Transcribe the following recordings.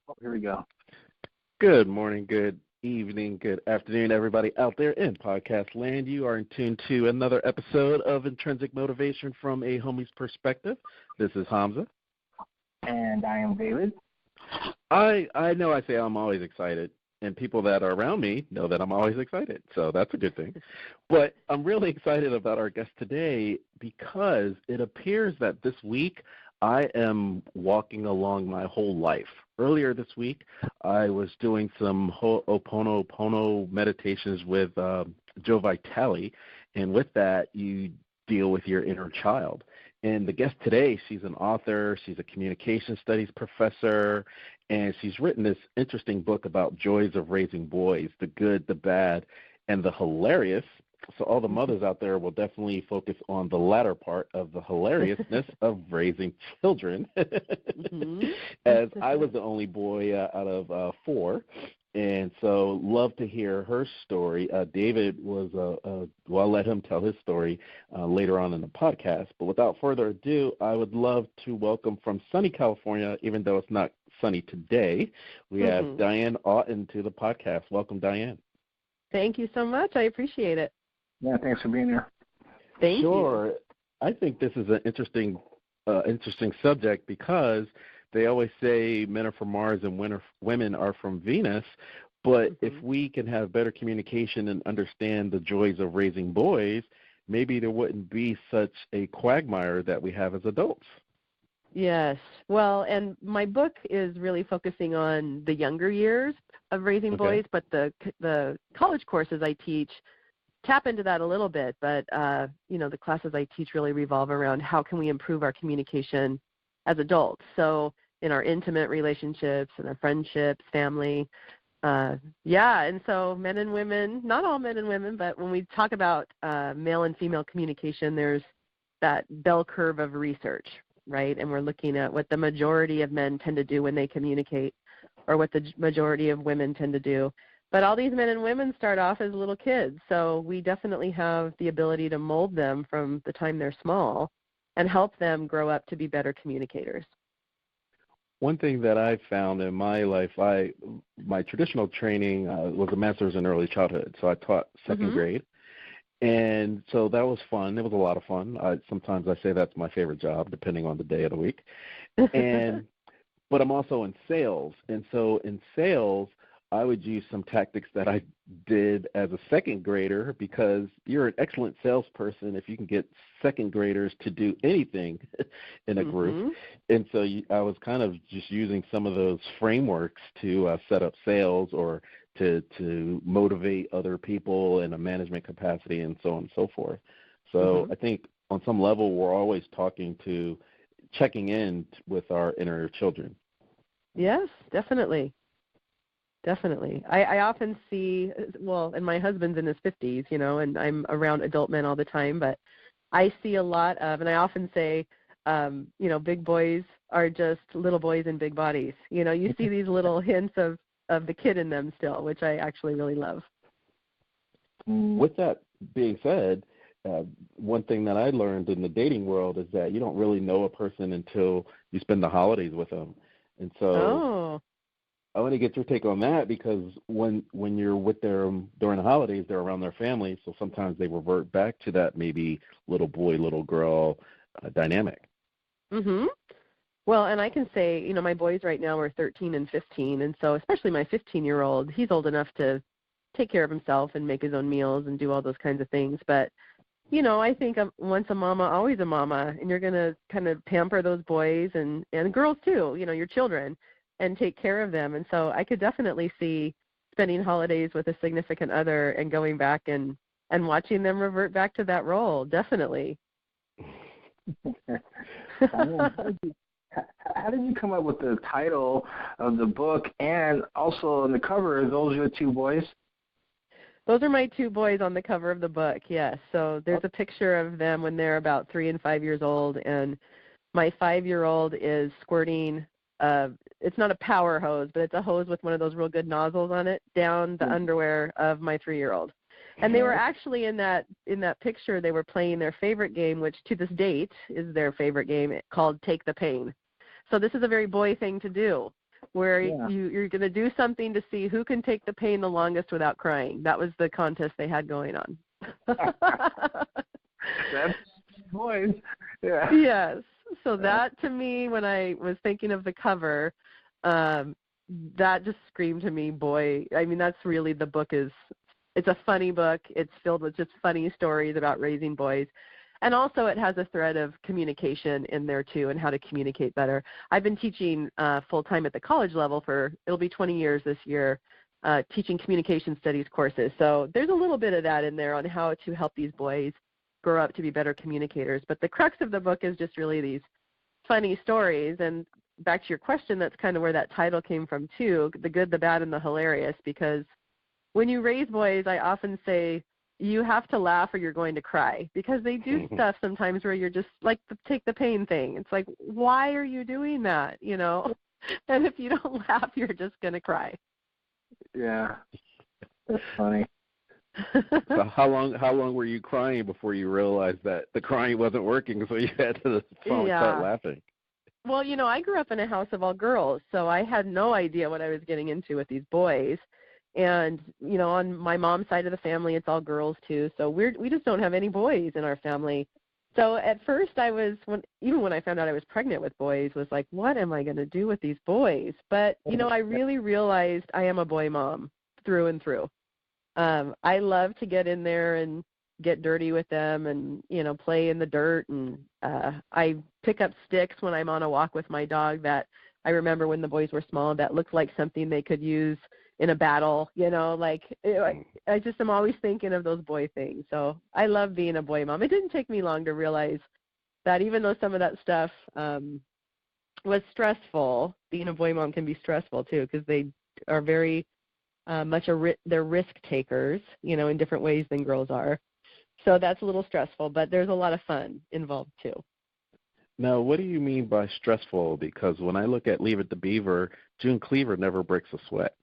Oh, here we go. Good morning, good evening, good afternoon, everybody out there in podcast land. You are in tune to another episode of Intrinsic Motivation from a Homie's Perspective. This is Hamza. And I am David. I know I say I'm always excited, and people that are around me know that I'm always excited, so that's a good thing. But I'm really excited about our guest today because it appears that this week I am walking along my whole life. Earlier this week, I was doing some Ho'oponopono meditations with Joe Vitale, and with that, you deal with your inner child. And the guest today, she's an author, she's a communication studies professor, and she's written this interesting book about joys of raising boys, the good, the bad, and the hilarious. So all the mothers out there will definitely focus on the latter part of the hilariousness of raising children, as I was the only boy out of four. And so love to hear her story. David was, well, I'll let him tell his story later on in the podcast. But without further ado, I would love to welcome from sunny California, even though it's not sunny today, we have Diane Auten to the podcast. Welcome, Diane. Thank you so much. I appreciate it. Yeah, thanks for being here. Thank you. Sure. I think this is an interesting subject because they always say men are from Mars and women are from Venus, but if we can have better communication and understand the joys of raising boys, maybe there wouldn't be such a quagmire that we have as adults. Yes. Well, and my book is really focusing on the younger years of raising boys, but the college courses I teach tap into that a little bit, but the classes I teach really revolve around how can we improve our communication as adults. So in our intimate relationships and our friendships, family, and so men and women, not all men and women, but when we talk about male and female communication, there's that bell curve of research, right? And we're looking at what the majority of men tend to do when they communicate or what the majority of women tend to do. But all these men and women start off as little kids, so we definitely have the ability to mold them from the time they're small and help them grow up to be better communicators. One thing that I found in my life, my traditional training was a master's in early childhood, so I taught second grade. And so that was fun. It was a lot of fun. Sometimes I say that's my favorite job, depending on the day of the week. But I'm also in sales, and so in sales, I would use some tactics that I did as a second grader because you're an excellent salesperson if you can get second graders to do anything in a group. And so I was kind of just using some of those frameworks to set up sales or to motivate other people in a management capacity and so on and so forth. So I think on some level we're always checking in with our inner children. Yes, definitely. Definitely. I often see, and my husband's in his 50s, and I'm around adult men all the time, but I see a lot of, and I often say, big boys are just little boys in big bodies. You see these little hints of the kid in them still, which I actually really love. With that being said, one thing that I learned in the dating world is that you don't really know a person until you spend the holidays with them. And so I want to get your take on that because when you're with them during the holidays, they're around their family, so sometimes they revert back to that maybe little boy, little girl dynamic. Well, and I can say, my boys right now are 13 and 15, and so especially my 15-year-old, he's old enough to take care of himself and make his own meals and do all those kinds of things. But, I think once a mama, always a mama, and you're going to kind of pamper those boys and girls too, your children, and take care of them. And so I could definitely see spending holidays with a significant other and going back and watching them revert back to that role, definitely. How did you come up with the title of the book and also on the cover, are those your two boys? Those are my two boys on the cover of the book, yes. So there's a picture of them when they're about 3 and 5 years old, and my 5-year-old is squirting it's not a power hose, but it's a hose with one of those real good nozzles on it down the underwear of my 3-year-old. And they were actually in that picture, they were playing their favorite game, which to this date is their favorite game, called Take the Pain. So this is a very boy thing to do. where you're going to do something to see who can take the pain the longest without crying. That was the contest they had going on. That's boys. Yeah. Yes. So that, to me, when I was thinking of the cover, that just screamed to me, boy. I mean, that's really, the book is, it's a funny book. It's filled with just funny stories about raising boys. And also it has a thread of communication in there, too, and how to communicate better. I've been teaching full-time at the college level it'll be 20 years this year, teaching communication studies courses. So there's a little bit of that in there on how to help these boys grow up to be better communicators. But the crux of the book is just really these funny stories. And back to your question, that's kind of where that title came from, too, the good, the bad, and the hilarious, because when you raise boys, I often say, you have to laugh or you're going to cry, because they do stuff sometimes where you're just like, take the pain thing. It's like, why are you doing that? You know? And if you don't laugh, you're just going to cry. Yeah. That's funny. So how long were you crying before you realized that the crying wasn't working, so you had to finally start laughing? Well, you know, I grew up in a house of all girls, so I had no idea what I was getting into with these boys. And, you know, on my mom's side of the family, it's all girls, too. So we just don't have any boys in our family. So at first even when I found out I was pregnant with boys, was like, what am I going to do with these boys? But, you know, I really realized I am a boy mom through and through. I love to get in there and get dirty with them and, you know, play in the dirt. And I pick up sticks when I'm on a walk with my dog that I remember when the boys were small that looked like something they could use in a battle, you know, like I just am always thinking of those boy things. So I love being a boy mom. It didn't take me long to realize that even though some of that stuff was stressful, being a boy mom can be stressful too, because they are very much they're risk takers, you know, in different ways than girls are. So that's a little stressful, but there's a lot of fun involved too. Now, what do you mean by stressful? Because when I look at Leave It to Beaver, June Cleaver never breaks a sweat.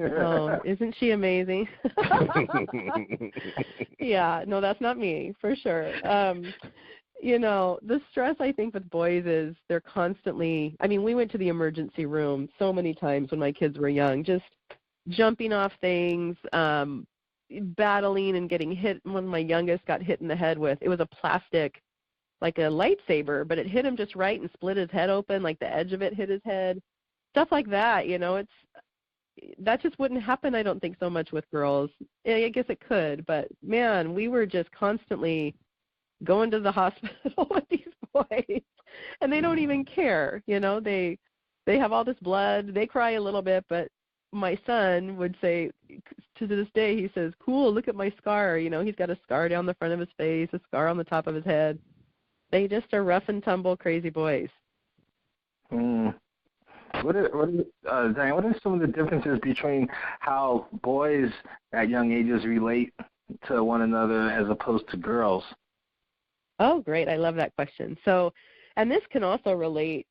Oh, isn't she amazing? Yeah, no, that's not me, for sure. You know, the stress, I think, with boys is they're constantly, I mean, we went to the emergency room so many times when my kids were young, just jumping off things, battling and getting hit. When my youngest got hit in the head with, it was a plastic, like a lightsaber, but it hit him just right and split his head open, like the edge of it hit his head. Stuff like that, you know, that just wouldn't happen, I don't think, so much with girls. I guess it could, but, man, we were just constantly going to the hospital with these boys, and they don't even care, you know. They have all this blood. They cry a little bit, but my son would say, to this day, he says, cool, look at my scar. You know, he's got a scar down the front of his face, a scar on the top of his head. They just are rough and tumble, crazy boys. Diane, what are some of the differences between how boys at young ages relate to one another as opposed to girls? Oh, great. I love that question. So, and this can also relate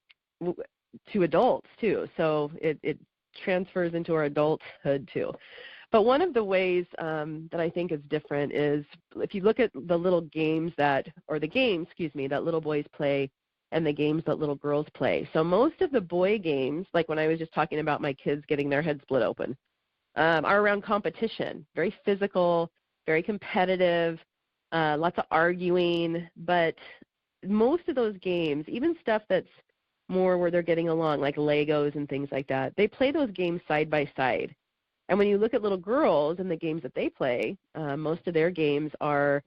to adults, too. So it transfers into our adulthood, too. But one of the ways that I think is different is if you look at the little games that little boys play and the games that little girls play. So most of the boy games, like when I was just talking about my kids getting their heads split open, are around competition, very physical, very competitive, lots of arguing. But most of those games, even stuff that's more where they're getting along, like Legos and things like that, they play those games side by side. And when you look at little girls and the games that they play, most of their games are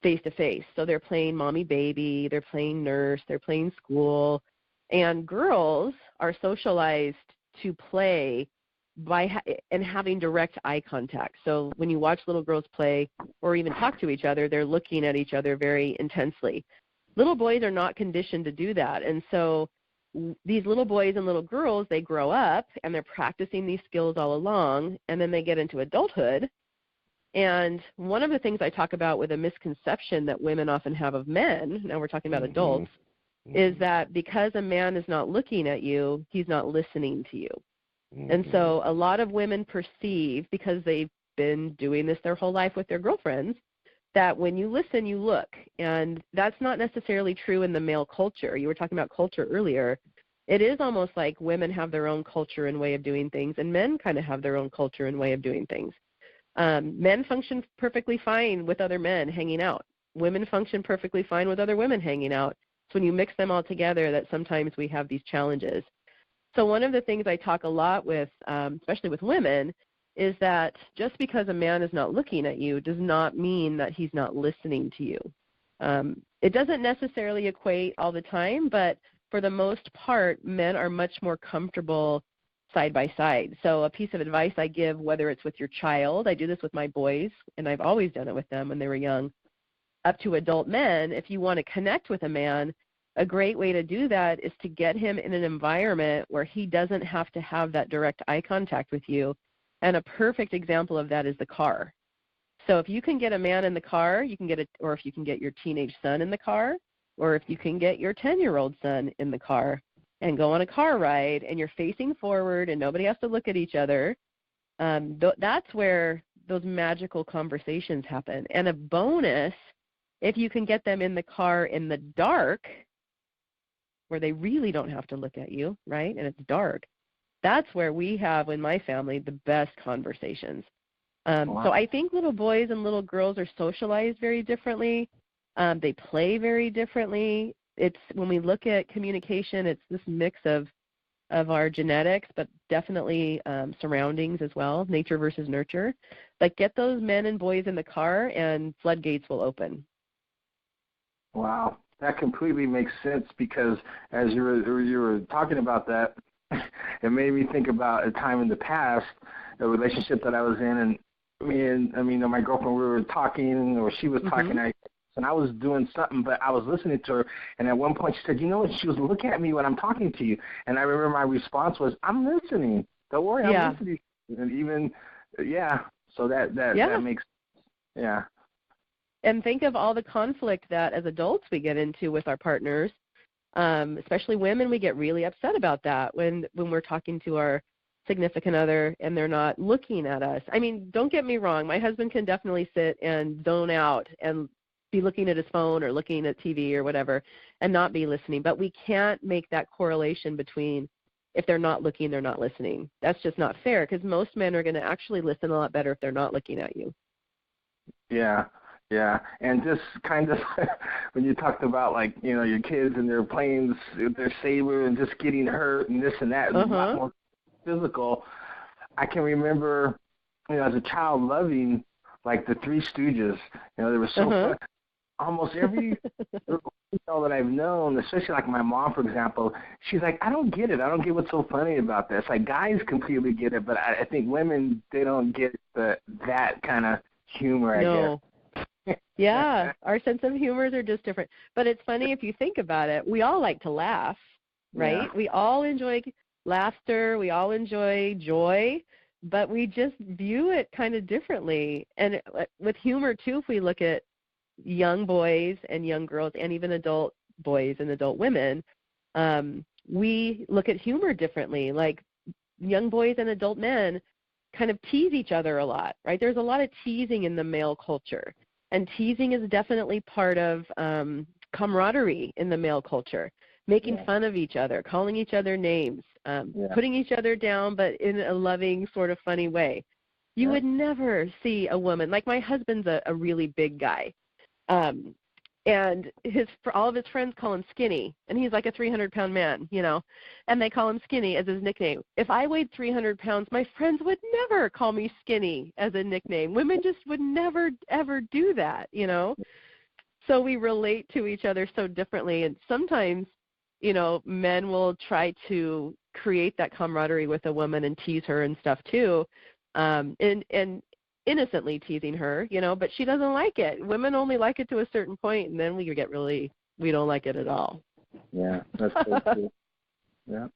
face-to-face. So they're playing mommy-baby, they're playing nurse, they're playing school. And girls are socialized to play and having direct eye contact. So when you watch little girls play or even talk to each other, they're looking at each other very intensely. Little boys are not conditioned to do that. And so these little boys and little girls, they grow up and they're practicing these skills all along, and then they get into adulthood. And one of the things I talk about with a misconception that women often have of men, now we're talking about adults, is that because a man is not looking at you, he's not listening to you. And so a lot of women perceive, because they've been doing this their whole life with their girlfriends, that when you listen, you look. And that's not necessarily true in the male culture. You were talking about culture earlier. it is almost like women have their own culture and way of doing things, and men kind of have their own culture and way of doing things. Men function perfectly fine with other men hanging out. Women function perfectly fine with other women hanging out. So when you mix them all together, that sometimes we have these challenges. So one of the things I talk a lot with, especially with women, is that just because a man is not looking at you does not mean that he's not listening to you. It doesn't necessarily equate all the time, but for the most part, men are much more comfortable side by side. So a piece of advice I give, whether it's with your child, I do this with my boys, and I've always done it with them when they were young, up to adult men, if you want to connect with a man, a great way to do that is to get him in an environment where he doesn't have to have that direct eye contact with you. And a perfect example of that is the car. So if you can get a man in the car, you can get or if you can get your teenage son in the car, or if you can get your 10-year-old son in the car and go on a car ride and you're facing forward and nobody has to look at each other, that's where those magical conversations happen. And a bonus, if you can get them in the car in the dark, where they really don't have to look at you, right, and it's dark, that's where we have, in my family, the best conversations. Wow. So I think little boys and little girls are socialized very differently. They play very differently. It's when we look at communication, it's this mix of our genetics, but definitely surroundings as well, nature versus nurture. Like, get those men and boys in the car and floodgates will open. Wow, that completely makes sense, because as you were talking about that, it made me think about a time in the past, a relationship that I was in, and my girlfriend, we were talking, or she was talking, and I was doing something, but I was listening to her, and at one point she said, you know what, she was looking at me when I'm talking to you, and I remember my response was, I'm listening. Don't worry, I'm listening. And even, so that makes, And think of all the conflict that as adults we get into with our partners, especially women. We get really upset about that when we're talking to our significant other and they're not looking at us. I mean, don't get me wrong. My husband can definitely sit and zone out and be looking at his phone or looking at TV or whatever and not be listening. But we can't make that correlation between if they're not looking, they're not listening. That's just not fair, because most men are going to actually listen a lot better if they're not looking at you. Yeah, and just kind of when you talked about, like, your kids and their playing their saber and just getting hurt and this and that, a lot more physical. I can remember, as a child loving, like, the Three Stooges. They were so fun. Almost every girl that I've known, especially like my mom, for example, she's like, I don't get it. I don't get what's so funny about this. Like, guys completely get it, but I think women, they don't get that kind of humor, I guess. Yeah, our sense of humors are just different. But it's funny if you think about it. We all like to laugh, right? Yeah. We all enjoy laughter. We all enjoy joy, but we just view it kind of differently. And with humor, too, if we look at young boys and young girls and even adult boys and adult women, we look at humor differently. Like, young boys and adult men kind of tease each other a lot, right? There's a lot of teasing in the male culture. And teasing is definitely part of camaraderie in the male culture, making fun of each other, calling each other names, putting each other down, but in a loving, sort of funny way. You would never see a woman, like my husband's a really big guy, and all of his friends call him Skinny, and he's like a 300-pound man, and they call him Skinny as his nickname. If I weighed 300 pounds, my friends would never call me Skinny as a nickname. Women just would never, ever do that, So we relate to each other so differently, and sometimes, men will try to create that camaraderie with a woman and tease her and stuff too, and innocently teasing her, but she doesn't like it. Women only like it to a certain point, and then we don't like it at all. Yeah, that's so cool. Yeah.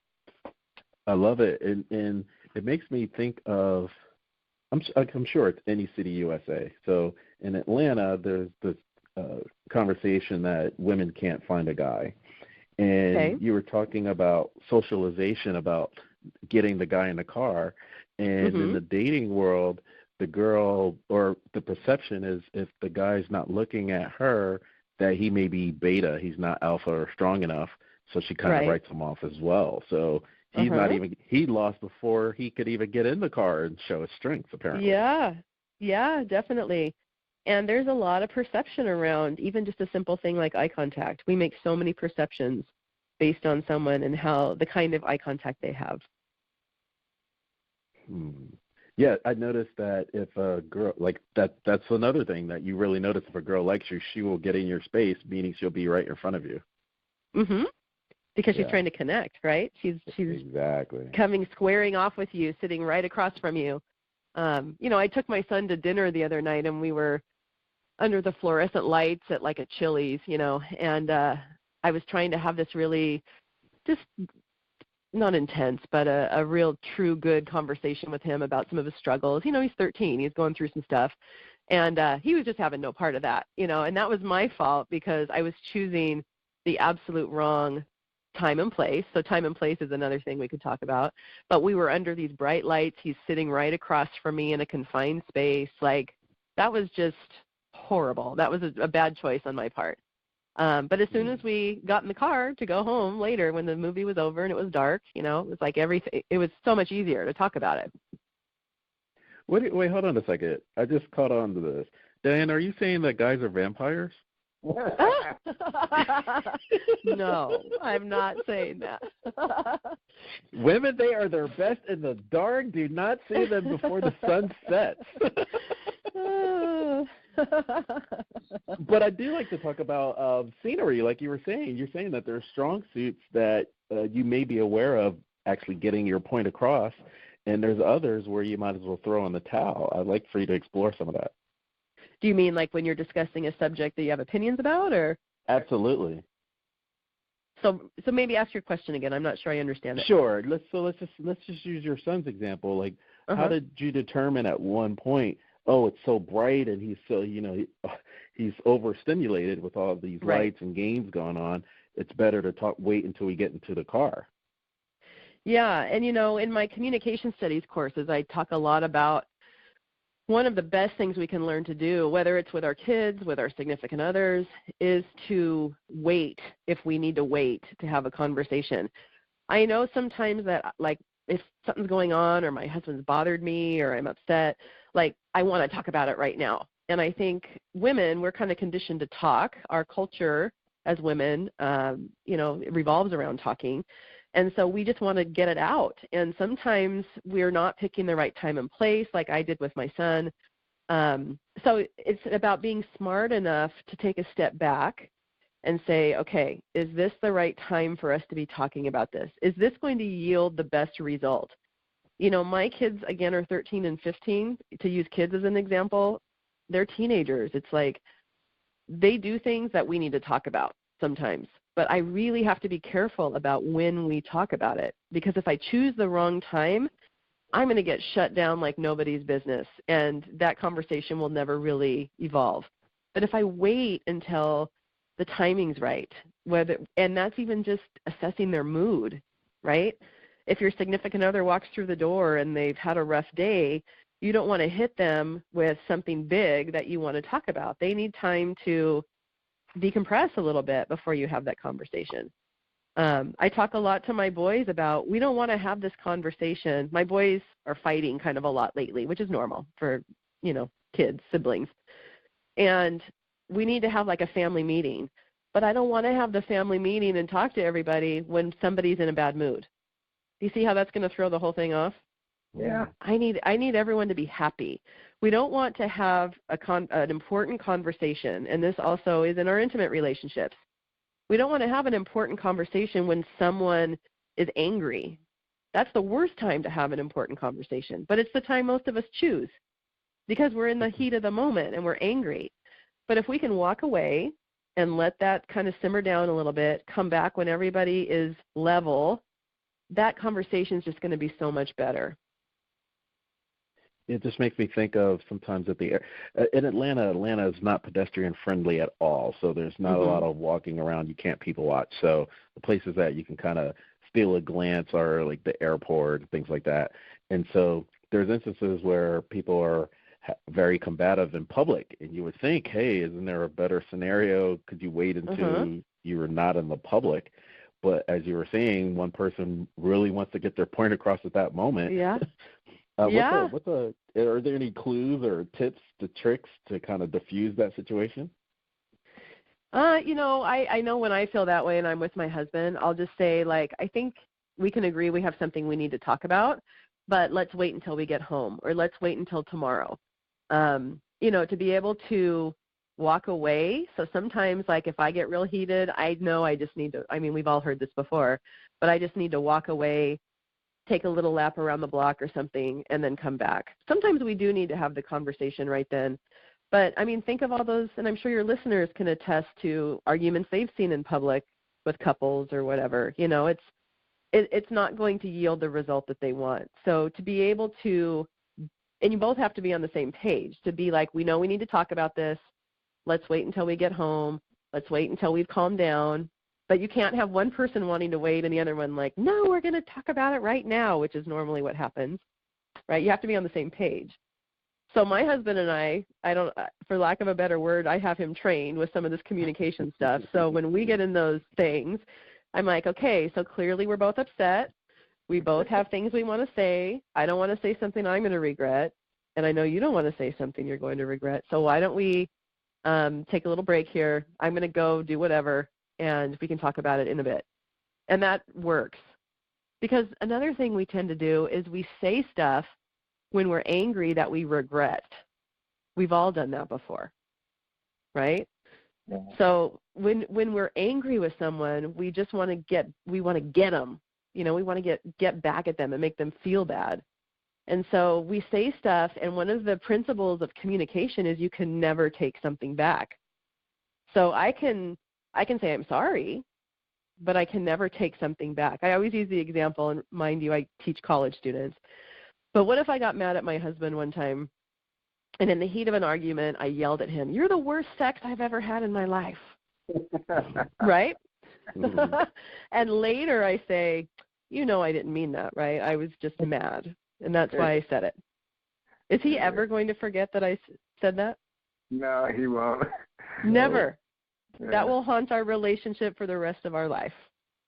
I love it, and it makes me think of, I'm sure it's any city USA. So in Atlanta, there's this conversation that women can't find a guy. And you were talking about socialization, about getting the guy in the car. And in the dating world, the girl, or the perception is, if the guy's not looking at her, that he may be beta, he's not alpha or strong enough. So she kind of writes him off as well. So he's not even, he lost before he could even get in the car and show his strengths, apparently. Yeah, definitely. And there's a lot of perception around even just a simple thing like eye contact. We make so many perceptions based on someone and how the kind of eye contact they have. Yeah, I noticed that if a girl, like that's another thing that you really notice. If a girl likes you, she will get in your space, meaning she'll be right in front of you. Because she's trying to connect, right? She's exactly coming squaring off with you, sitting right across from you. I took my son to dinner the other night, and we were under the fluorescent lights at like a Chili's, and I was trying to have this really just not intense, but a real true good conversation with him about some of his struggles. He's 13. He's going through some stuff. And he was just having no part of that, and that was my fault because I was choosing the absolute wrong time and place. So time and place is another thing we could talk about. But we were under these bright lights. He's sitting right across from me in a confined space. Like, that was just horrible. That was a bad choice on my part. But as soon as we got in the car to go home later when the movie was over and it was dark, it was like everything. It was so much easier to talk about it. Wait, hold on a second. I just caught on to this. Diane, are you saying that guys are vampires? No, I'm not saying that. Women, they are their best in the dark. Do not see them before the sun sets. But I do like to talk about scenery, like you were saying. You're saying that there are strong suits that you may be aware of actually getting your point across, and there's others where you might as well throw in the towel. I'd like for you to explore some of that. Do you mean like when you're discussing a subject that you have opinions about, or? Absolutely. So maybe ask your question again. I'm not sure I understand it. Sure. Let's just use your son's example. Like, how did you determine at one point, oh, it's so bright and he's so, he's overstimulated with all of these lights and games going on. It's better to wait until we get into the car. Yeah, and in my communication studies courses, I talk a lot about one of the best things we can learn to do, whether it's with our kids, with our significant others, is to wait if we need to wait to have a conversation. I know sometimes that, like, if something's going on or my husband's bothered me or I'm upset, like, I want to talk about it right now. And I think women, we're kind of conditioned to talk. Our culture as women, it revolves around talking. And so we just want to get it out. And sometimes we're not picking the right time and place, like I did with my son. So it's about being smart enough to take a step back and say, okay, is this the right time for us to be talking about this? Is this going to yield the best result? My kids, again, are 13 and 15. To use kids as an example, they're teenagers. It's like they do things that we need to talk about sometimes. But I really have to be careful about when we talk about it, because if I choose the wrong time, I'm going to get shut down like nobody's business, and that conversation will never really evolve. But if I wait until the timing's right, and that's even just assessing their mood, right? If your significant other walks through the door and they've had a rough day, you don't want to hit them with something big that you want to talk about. They need time to decompress a little bit before you have that conversation. I talk a lot to my boys about, we don't want to have this conversation. My boys are fighting kind of a lot lately, which is normal for, kids, siblings. And we need to have like a family meeting. But I don't want to have the family meeting and talk to everybody when somebody's in a bad mood. Do you see how that's going to throw the whole thing off? Yeah. I need everyone to be happy. We don't want to have an important conversation, and this also is in our intimate relationships. We don't want to have an important conversation when someone is angry. That's the worst time to have an important conversation, but it's the time most of us choose because we're in the heat of the moment and we're angry. But if we can walk away and let that kind of simmer down a little bit, come back when everybody is level, that conversation is just going to be so much better. It just makes me think of sometimes in Atlanta is not pedestrian friendly at all. So there's not a lot of walking around. You can't people watch. So the places that you can kind of steal a glance are like the airport and things like that. And so there's instances where people are very combative in public, and you would think, hey, isn't there a better scenario? Could you wait until you were not in the public? but as you were saying, one person really wants to get their point across at that moment. Yeah. Are there any clues or tips, the tricks to kind of diffuse that situation? I know when I feel that way and I'm with my husband, I'll just say, like, I think we can agree we have something we need to talk about, but let's wait until we get home, or let's wait until tomorrow. To be able to walk away. So sometimes, like, if I get real heated, I know I just need to, we've all heard this before, but I just need to walk away, take a little lap around the block or something, and then come back. Sometimes we do need to have the conversation right then. But, think of all those, and I'm sure your listeners can attest to arguments they've seen in public with couples or whatever. It's not going to yield the result that they want. So to be able to, and you both have to be on the same page, to be like, we know we need to talk about this. Let's wait until we get home. Let's wait until we've calmed down. But you can't have one person wanting to wait and the other one like, no, we're going to talk about it right now, which is normally what happens, right? You have to be on the same page. So my husband and I don't, for lack of a better word, I have him trained with some of this communication stuff. So when we get in those things, I'm like, okay, so clearly we're both upset. We both have things we want to say. I don't want to say something I'm going to regret, and I know you don't want to say something you're going to regret. So why don't we take a little break here? I'm going to go do whatever, and we can talk about it in a bit. And that works. Because another thing we tend to do is we say stuff when we're angry that we regret. We've all done that before, right? Yeah. So when we're angry with someone, we just want to get them. We want to get back at them and make them feel bad. And so we say stuff, and one of the principles of communication is you can never take something back. So I can say I'm sorry, but I can never take something back. I always use the example, and mind you, I teach college students. But what if I got mad at my husband one time, and in the heat of an argument, I yelled at him, "You're the worst sex I've ever had in my life." Right? And later I say, I didn't mean that, right? I was just mad, and that's why I said it. Is he ever going to forget that I said that? No, he won't. Never. Yeah. That will haunt our relationship for the rest of our life.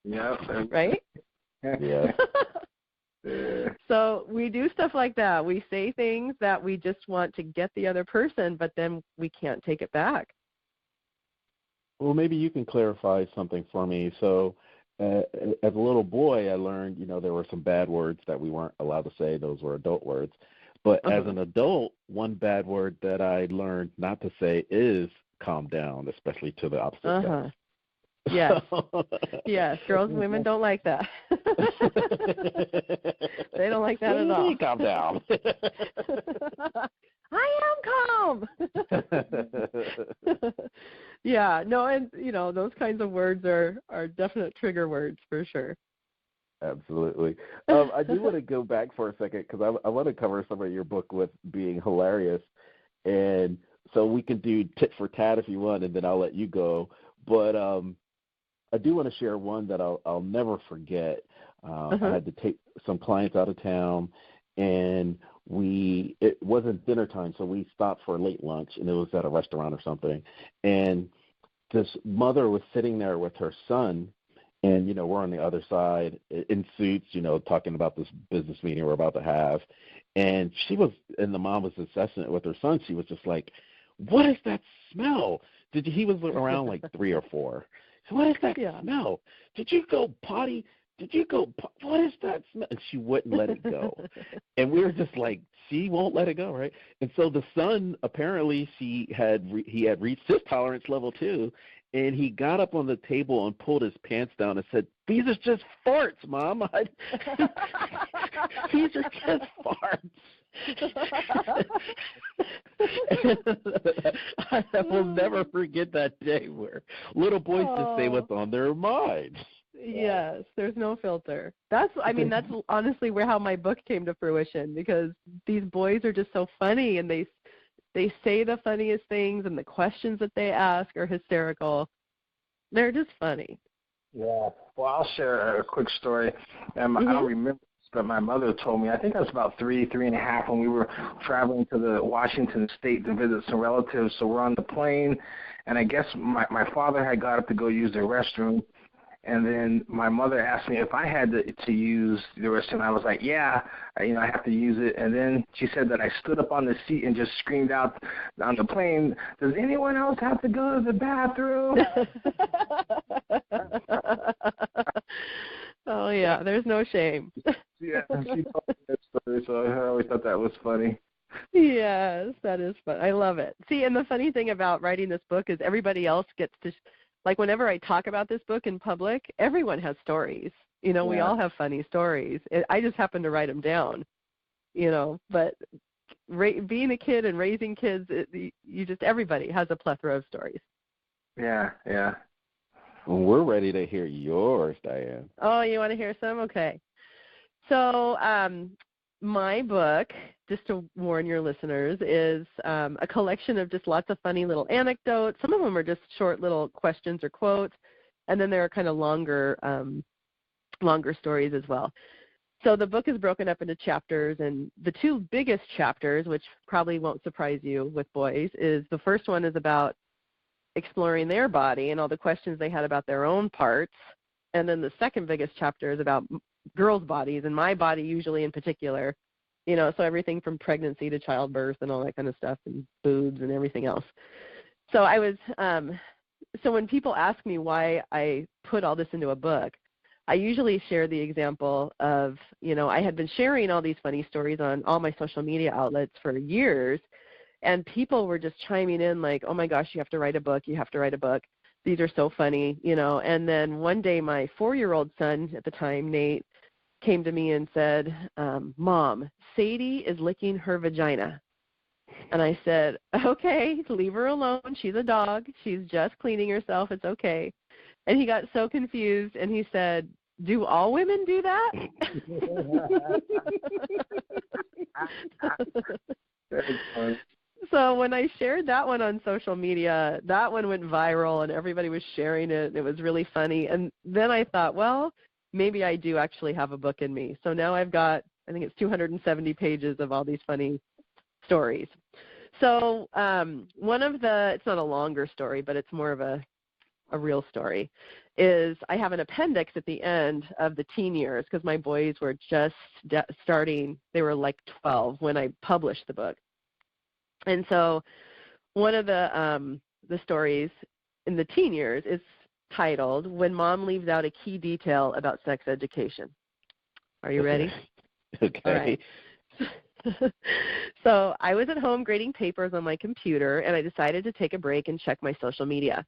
Yeah. Right? Yeah. So we do stuff like that. We say things that we just want to get the other person, but then we can't take it back. Well, maybe you can clarify something for me. So as a little boy, I learned, there were some bad words that we weren't allowed to say. Those were adult words. But as an adult, one bad word that I learned not to say is calm down, especially to the opposite sex. Yes. Yes, girls and women don't like that. They don't like that at all. Calm down. I am calm. Yeah, no, and those kinds of words are definite trigger words for sure. Absolutely. I do want to go back for a second because I want to cover some of your book with being hilarious, and so we can do tit for tat if you want, and then I'll let you go. But I do want to share one that I'll never forget. I had to take some clients out of town, and it wasn't dinner time, so we stopped for a late lunch, and it was at a restaurant or something. And this mother was sitting there with her son, and, we're on the other side in suits, talking about this business meeting we're about to have. And the mom was incessant with her son. She was just like, "What is that smell?" He was around like 3 or 4. "What is that smell? Did you go potty? What is that smell?" And she wouldn't let it go. And we were just like, she won't let it go, right? And so the son, apparently he had reached his tolerance level too, and he got up on the table and pulled his pants down and said, "These are just farts, Mom. These are just farts." I will never forget that day where little boys just say what's on their minds. Yes, there's no filter. That's honestly how my book came to fruition, because these boys are just so funny, and they say the funniest things, and the questions that they ask are hysterical. They're just funny. Yeah. Well, I'll share a quick story. I don't remember, but my mother told me, I think I was about 3.5, when we were traveling to the Washington State to visit some relatives. So we're on the plane, and I guess my father had got up to go use the restroom, And then my mother asked me if I had to use the restroom. I was like, yeah, I have to use it. And then she said that I stood up on the seat and just screamed out on the plane, does anyone else have to go to the bathroom? Oh, yeah, there's no shame. Yeah, she told me that story, so I always thought that was funny. Yes, that is fun. I love it. See, and the funny thing about writing this book is everybody else gets to, like whenever I talk about this book in public, everyone has stories. We all have funny stories. I just happen to write them down, but being a kid and raising kids, everybody has a plethora of stories. Yeah, yeah. Well, we're ready to hear yours, Diane. Oh, you want to hear some? Okay. So my book, just to warn your listeners, is a collection of just lots of funny little anecdotes. Some of them are just short little questions or quotes, and then there are kind of longer stories as well. So the book is broken up into chapters, and the two biggest chapters, which probably won't surprise you with boys, is the first one is about exploring their body and all the questions they had about their own parts, and then the second biggest chapter is about girls' bodies, and my body usually in particular, so everything from pregnancy to childbirth and all that kind of stuff, and boobs and everything else. So so when people ask me why I put all this into a book, I usually share the example of, I had been sharing all these funny stories on all my social media outlets for years, and people were just chiming in like, oh my gosh, you have to write a book, you have to write a book. These are so funny, And then one day my 4-year-old son at the time, Nate, came to me and said, Mom, Sadie is licking her vagina. And I said, okay, leave her alone. She's a dog. She's just cleaning herself. It's okay. And he got so confused, and he said, do all women do that? That's fun. So when I shared that one on social media, that one went viral, and everybody was sharing it. It was really funny. And then I thought, well, maybe I do actually have a book in me. So now I've got, I think it's 270 pages of all these funny stories. So it's not a longer story, but it's more of a real story, is I have an appendix at the end of the teen years because my boys were just starting. They were like 12 when I published the book. And so one of the stories in the teen years is titled, When Mom Leaves Out a Key Detail About Sex Education. Are you ready? Okay. All right. So I was at home grading papers on my computer, and I decided to take a break and check my social media.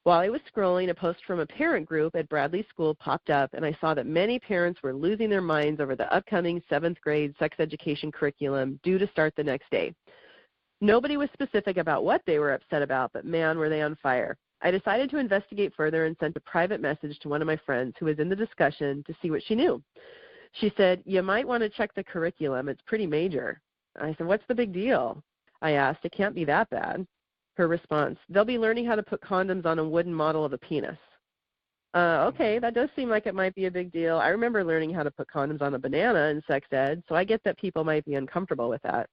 While I was scrolling, a post from a parent group at Bradley School popped up, and I saw that many parents were losing their minds over the upcoming 7th grade sex education curriculum due to start the next day. Nobody was specific about what they were upset about, but man, were they on fire. I decided to investigate further and sent a private message to one of my friends who was in the discussion to see what she knew. She said, you might want to check the curriculum. It's pretty major. I said, what's the big deal? I asked. It can't be that bad. Her response, they'll be learning how to put condoms on a wooden model of a penis. Okay, that does seem like it might be a big deal. I remember learning how to put condoms on a banana in sex ed, so I get that people might be uncomfortable with that.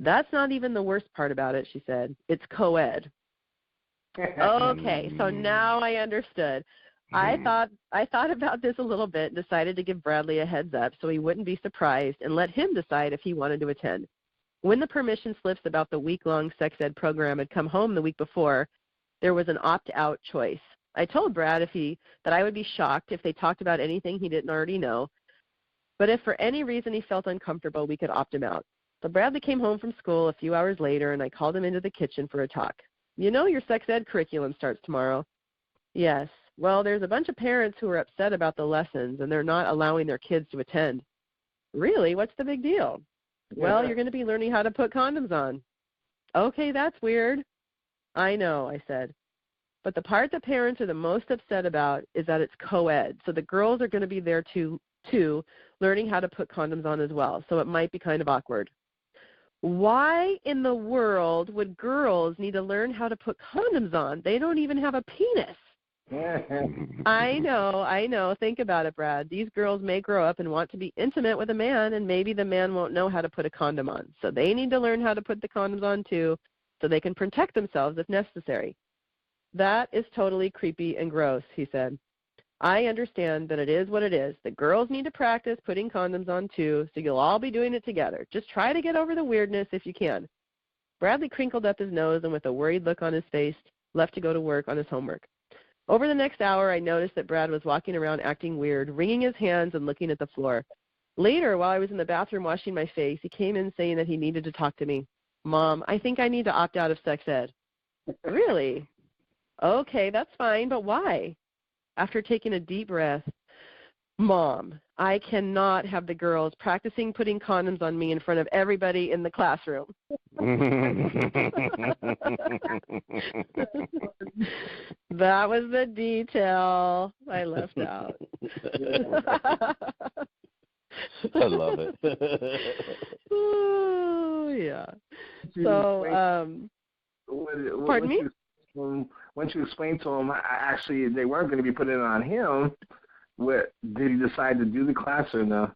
That's not even the worst part about it, she said. It's co-ed. Okay, so now I understood. I thought about this a little bit and decided to give Bradley a heads up so he wouldn't be surprised and let him decide if he wanted to attend. When the permission slips about the week-long sex ed program had come home the week before, there was an opt-out choice. I told Brad that I would be shocked if they talked about anything he didn't already know, but if for any reason he felt uncomfortable, we could opt him out. So Bradley came home from school a few hours later, and I called him into the kitchen for a talk. You know your sex ed curriculum starts tomorrow. Yes. Well, there's a bunch of parents who are upset about the lessons, and they're not allowing their kids to attend. Really? What's the big deal? Well, you're going to be learning how to put condoms on. Okay, that's weird. I know, I said. But the part that parents are the most upset about is that it's co-ed. So the girls are going to be there too, learning how to put condoms on as well. So it might be kind of awkward. Why in the world would girls need to learn how to put condoms on? They don't even have a penis. I know. Think about it, Brad. These girls may grow up and want to be intimate with a man, and maybe the man won't know how to put a condom on. So they need to learn how to put the condoms on, too, so they can protect themselves if necessary. That is totally creepy and gross, he said. I understand that it is what it is. The girls need to practice putting condoms on too, so you'll all be doing it together. Just try to get over the weirdness if you can. Bradley crinkled up his nose and with a worried look on his face, left to go to work on his homework. Over the next hour, I noticed that Brad was walking around acting weird, wringing his hands and looking at the floor. Later, while I was in the bathroom washing my face, he came in saying that he needed to talk to me. Mom, I think I need to opt out of sex ed. Really? Okay, that's fine, but why? After taking a deep breath, Mom, I cannot have the girls practicing putting condoms on me in front of everybody in the classroom. That was the detail I left out. I love it. Oh, yeah. So, pardon me? Once you explained to him, actually, they weren't going to be putting it on him, did he decide to do the class or no?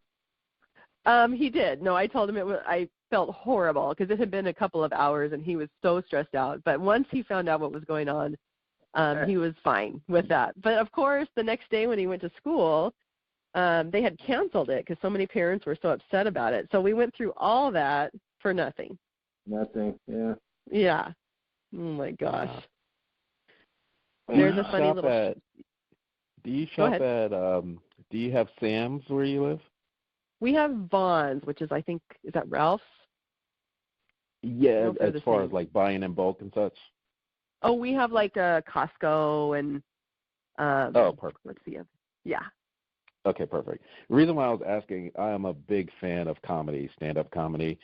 He did. No, I told him I felt horrible because it had been a couple of hours and he was so stressed out. But once he found out what was going on, he was fine with that. But, of course, the next day when he went to school, they had canceled it because so many parents were so upset about it. So we went through all that for nothing. Nothing, yeah. Yeah. Oh, my gosh. Wow. There's a funny little... Do you shop at, do you have Sam's where you live? We have Vaughn's, which is, I think, is that Ralph's? Yeah, as far as like buying in bulk and such. Oh, we have like a Costco and, oh, perfect. Let's see. Yeah. Okay, perfect. The reason why I was asking, I am a big fan of comedy, stand-up comedy.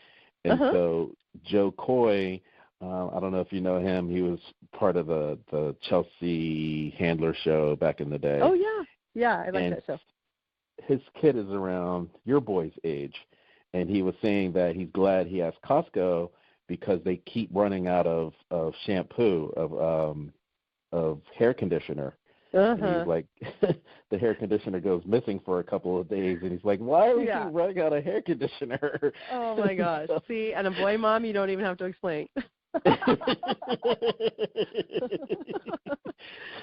And so Joe Coy, I don't know if you know him. He was part of the Chelsea Handler show back in the day. Oh, yeah. Yeah, I like that show. His kid is around your boy's age, and he was saying that he's glad he has Costco because they keep running out of shampoo, of hair conditioner. And he's like, the hair conditioner goes missing for a couple of days, and he's like, why are we keep running out of hair conditioner? Oh, my gosh. See, and a boy mom, you don't even have to explain.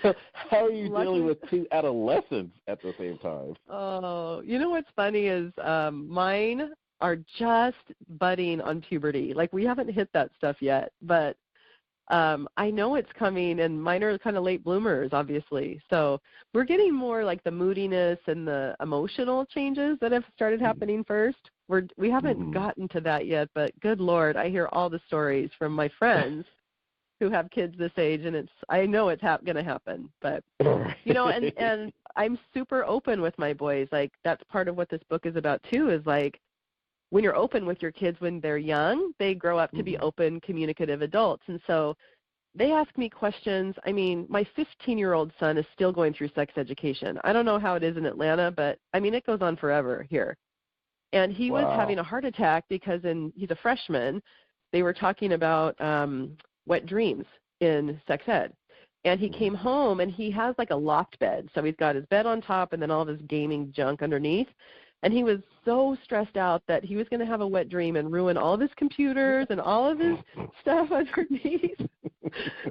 So how are you dealing with two adolescents at the same time? Oh, you know what's funny is mine are just budding on puberty. Like, we haven't hit that stuff yet, but I know it's coming, and mine are kind of late bloomers, obviously. So we're getting more like the moodiness and the emotional changes that have started happening first. We haven't gotten to that yet, but good Lord, I hear all the stories from my friends who have kids this age, and I know it's going to happen. But, you know, and I'm super open with my boys. Like, that's part of what this book is about, too, is like, when you're open with your kids when they're young, they grow up to be open, communicative adults. And so they ask me questions. I mean, my 15-year-old son is still going through sex education. I don't know how it is in Atlanta, but, I mean, it goes on forever here. And he was having a heart attack because he's a freshman. They were talking about wet dreams in sex ed. And he came home, and he has like a loft bed. So he's got his bed on top and then all of his gaming junk underneath. And he was so stressed out that he was going to have a wet dream and ruin all of his computers and all of his stuff underneath.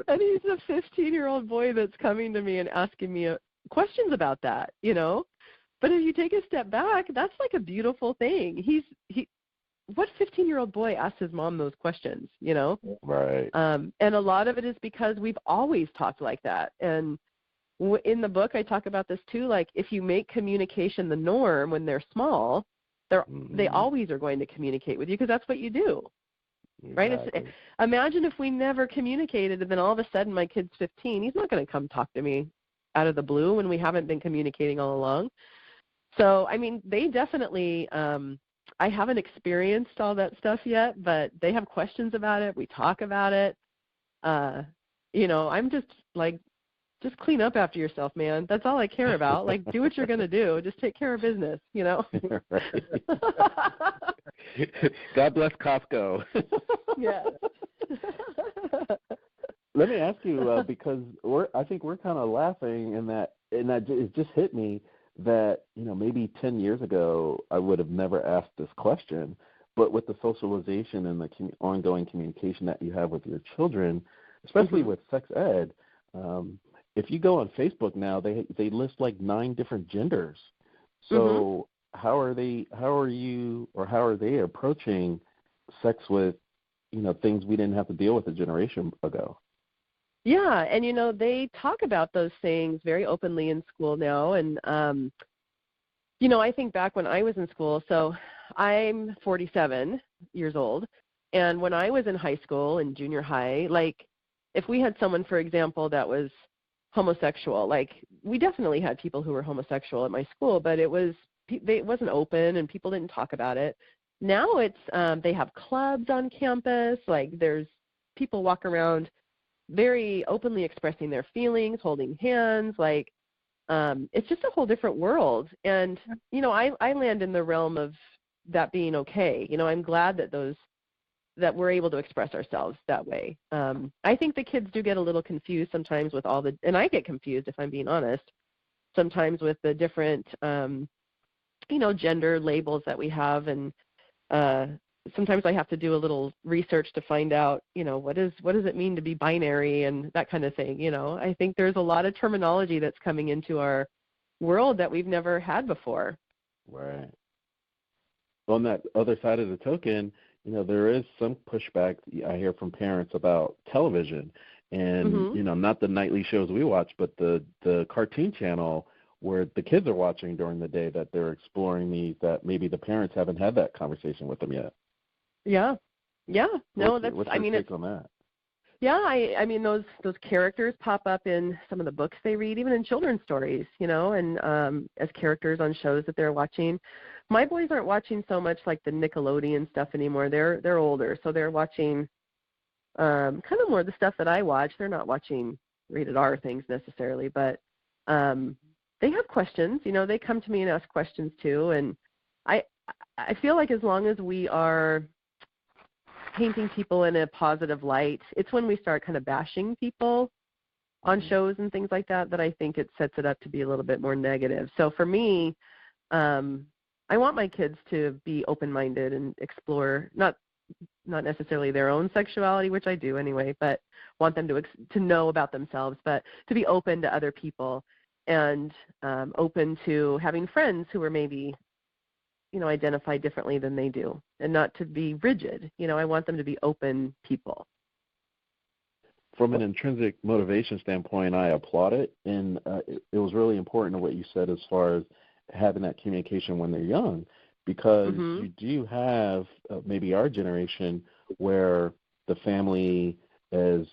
And he's a 15-year-old boy that's coming to me and asking me questions about that, you know. But if you take a step back, that's like a beautiful thing. What 15-year-old boy asks his mom those questions, you know? Right. And a lot of it is because we've always talked like that. And in the book, I talk about this too. Like, if you make communication the norm when they're small, they always are going to communicate with you because that's what you do, right? Exactly. Imagine if we never communicated, and then all of a sudden my kid's 15. He's not going to come talk to me out of the blue when we haven't been communicating all along. So, I mean, they definitely. I haven't experienced all that stuff yet, but they have questions about it. We talk about it. You know, I'm just like, just clean up after yourself, man. That's all I care about. Like, do what you're going to do. Just take care of business, you know? God bless Costco. Yeah. Let me ask you, because I think we're kind of laughing and that it just hit me that, you know, maybe 10 years ago I would have never asked this question, but with the socialization and the ongoing communication that you have with your children, especially with sex ed, if you go on Facebook now, they list like 9 different genders. So how are they approaching sex with, things we didn't have to deal with a generation ago? Yeah, and they talk about those things very openly in school now, and I think back when I was in school, so I'm 47 years old, and when I was in high school and junior high, like if we had someone, for example, that was homosexual, like we definitely had people who were homosexual at my school, but it wasn't open and people didn't talk about it. Now it's they have clubs on campus, like there's people walk around very openly expressing their feelings, holding hands, like it's just a whole different world. And, I land in the realm of that being okay. I'm glad that we're able to express ourselves that way. I think the kids do get a little confused sometimes with and I get confused, if I'm being honest, sometimes with the different, gender labels that we have. And sometimes I have to do a little research to find out, what does it mean to be binary and that kind of thing. I think there's a lot of terminology that's coming into our world that we've never had before. Right. On that other side of the token, there is some pushback I hear from parents about television and, not the nightly shows we watch, but the cartoon channel where the kids are watching during the day, that they're exploring these, that maybe the parents haven't had that conversation with them yet. Yeah. No, what's your take on that? Yeah, I mean those characters pop up in some of the books they read, even in children's stories, and as characters on shows that they're watching. My boys aren't watching so much like the Nickelodeon stuff anymore. They're older, so they're watching kind of more the stuff that I watch. They're not watching rated R things necessarily, but they have questions. They come to me and ask questions too, and I feel like as long as we are painting people in a positive light, it's when we start kind of bashing people on shows and things like that I think it sets it up to be a little bit more negative. So for me, I want my kids to be open-minded and explore not necessarily their own sexuality, which I do anyway, but want them to know about themselves, but to be open to other people and open to having friends who are maybe identify differently than they do, and not to be rigid. I want them to be open people. From an intrinsic motivation standpoint, I applaud it, and it was really important to what you said as far as having that communication when they're young, because you do have maybe our generation where the family is,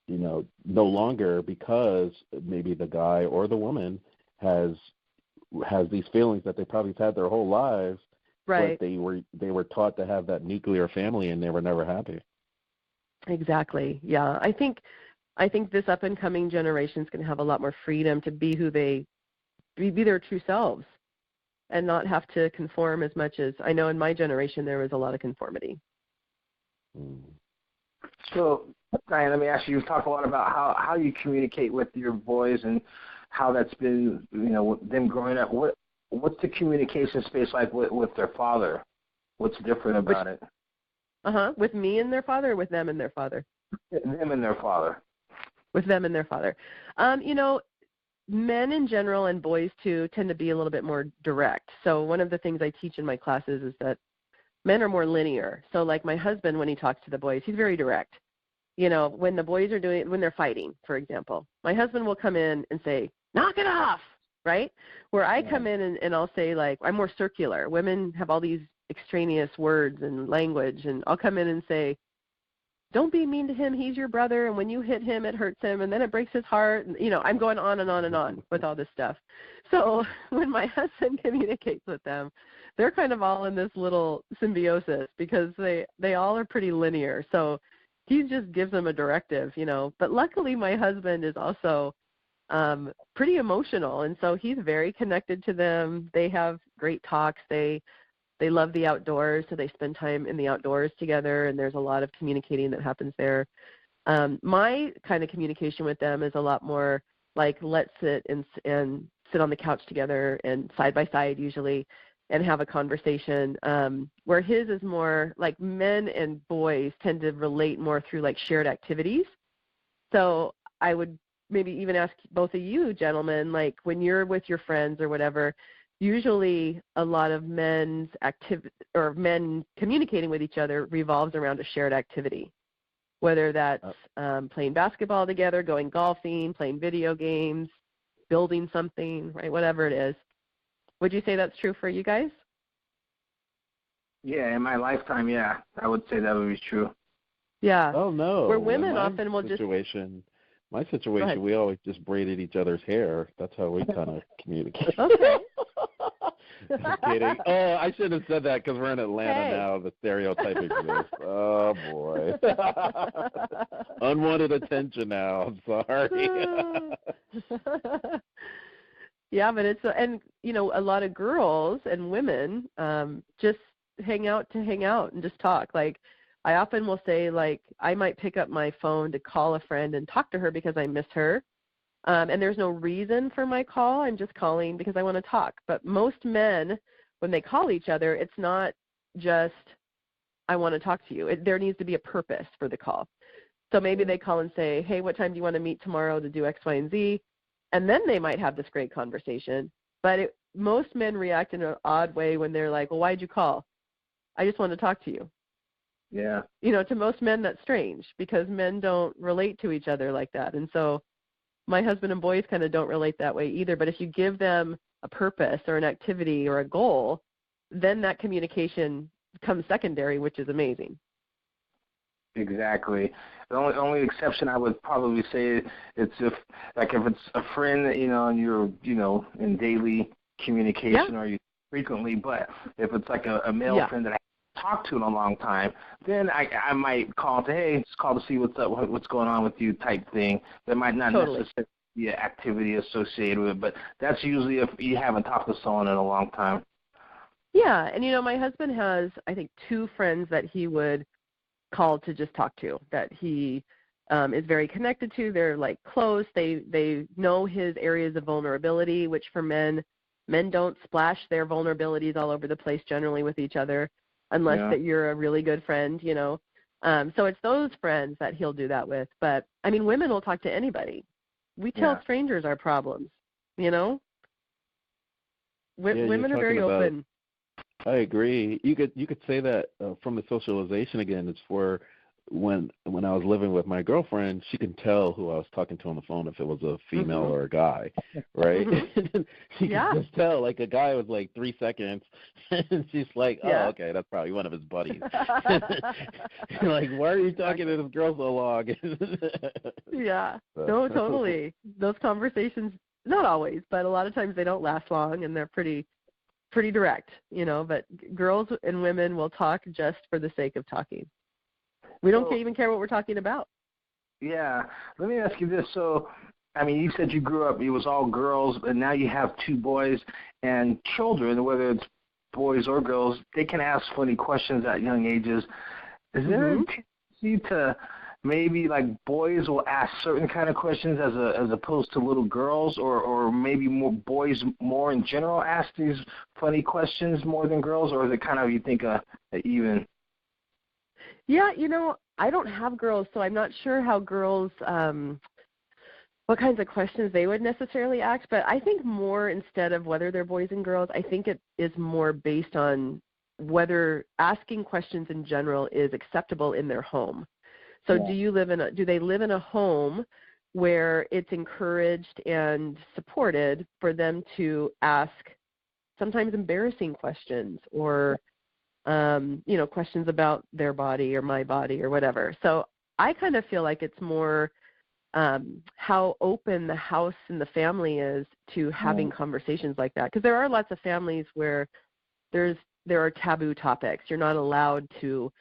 no longer, because maybe the guy or the woman has these feelings that they probably had their whole lives, right? But they were taught to have that nuclear family, and they were never happy. Exactly. Yeah, I think this up and coming generation is going to have a lot more freedom to be who they be their true selves, and not have to conform as much as I know in my generation there was a lot of conformity. So, Diane, let me ask you. You talk a lot about how you communicate with your boys and how that's been, them growing up. What's the communication space like with their father? What's different about it? With me and their father, or with them and their father? Them and their father. With them and their father. Men in general and boys too tend to be a little bit more direct. So one of the things I teach in my classes is that men are more linear. So like my husband, when he talks to the boys, he's very direct. When the boys are when they're fighting, for example, my husband will come in and say, knock it off, right? Where I come in and I'll say, like, I'm more circular. Women have all these extraneous words and language, and I'll come in and say, don't be mean to him. He's your brother, and when you hit him, it hurts him, and then it breaks his heart. And, I'm going on and on and on with all this stuff. So when my husband communicates with them, they're kind of all in this little symbiosis, because they all are pretty linear. So he just gives them a directive, But luckily my husband is also pretty emotional, and so he's very connected to them. They have great talks. They love the outdoors, so they spend time in the outdoors together, and there's a lot of communicating that happens there. My kind of communication with them is a lot more like, let's sit and sit on the couch together, and side by side usually, and have a conversation, where his is more like men and boys tend to relate more through like shared activities. So I would maybe even ask both of you gentlemen, like when you're with your friends or whatever, usually a lot of men communicating with each other revolves around a shared activity, whether that's playing basketball together, going golfing, playing video games, building something, right, whatever it is. Would you say that's true for you guys? Yeah, in my lifetime, yeah, I would say that would be true. Yeah. Oh, no. Where women often will My situation, we always just braided each other's hair. That's how we kind of communicate. Okay. Just kidding. Oh, I shouldn't have said that because we're in Atlanta now. The stereotype exists. Oh, boy. Unwanted attention now. I'm sorry. Yeah, but and a lot of girls and women just hang out and just talk. Like, I often will say, like, I might pick up my phone to call a friend and talk to her because I miss her. And there's no reason for my call. I'm just calling because I want to talk. But most men, when they call each other, it's not just, I want to talk to you. There needs to be a purpose for the call. So maybe they call and say, hey, what time do you want to meet tomorrow to do X, Y, and Z? And then they might have this great conversation. But most men react in an odd way when they're like, well, why'd you call? I just want to talk to you. Yeah. To most men, that's strange because men don't relate to each other like that. And so my husband and boys kind of don't relate that way either. But if you give them a purpose or an activity or a goal, then that communication comes secondary, which is amazing. Exactly. The only exception I would probably say it's if it's a friend, and you're, in daily communication or you frequently, but if it's like a male friend that I talked to in a long time, then I might call and say, hey, just call to see what's up, what's going on with you type thing. There might not necessarily be an activity associated with it, but that's usually if you haven't talked to someone in a long time. Yeah, and my husband has, I think, 2 friends that he would call to just talk to, that he is very connected to. They're like close. They know his areas of vulnerability, which for men don't splash their vulnerabilities all over the place generally with each other unless that you're a really good friend, So it's those friends that he'll do that with. But, I mean, women will talk to anybody. We tell strangers our problems, Women are very open. I agree. You could say that from the socialization again. It's for when I was living with my girlfriend, she can tell who I was talking to on the phone if it was a female or a guy, right? She could just tell. Like a guy was like 3 seconds, and she's like, "Oh, okay, that's probably one of his buddies." Like, why are you talking to this girl so long? No, totally. Those conversations, not always, but a lot of times they don't last long, and they're pretty direct, but girls and women will talk just for the sake of talking. We don't even care what we're talking about. Yeah. Let me ask you this. So, I mean, you said you grew up, it was all girls, and now you have 2 boys, and children, whether it's boys or girls, they can ask funny questions at young ages. Is there a tendency to maybe like boys will ask certain kind of questions as opposed to little girls, or maybe more boys more in general ask these funny questions more than girls, or is it kind of, you think, even? Yeah, I don't have girls, so I'm not sure how girls, what kinds of questions they would necessarily ask, but I think more instead of whether they're boys and girls, I think it is more based on whether asking questions in general is acceptable in their home. So do they live in a home where it's encouraged and supported for them to ask sometimes embarrassing questions or questions about their body or my body or whatever. So I kind of feel like it's more how open the house and the family is to having conversations like that. Because there are lots of families where there are taboo topics. You're not allowed to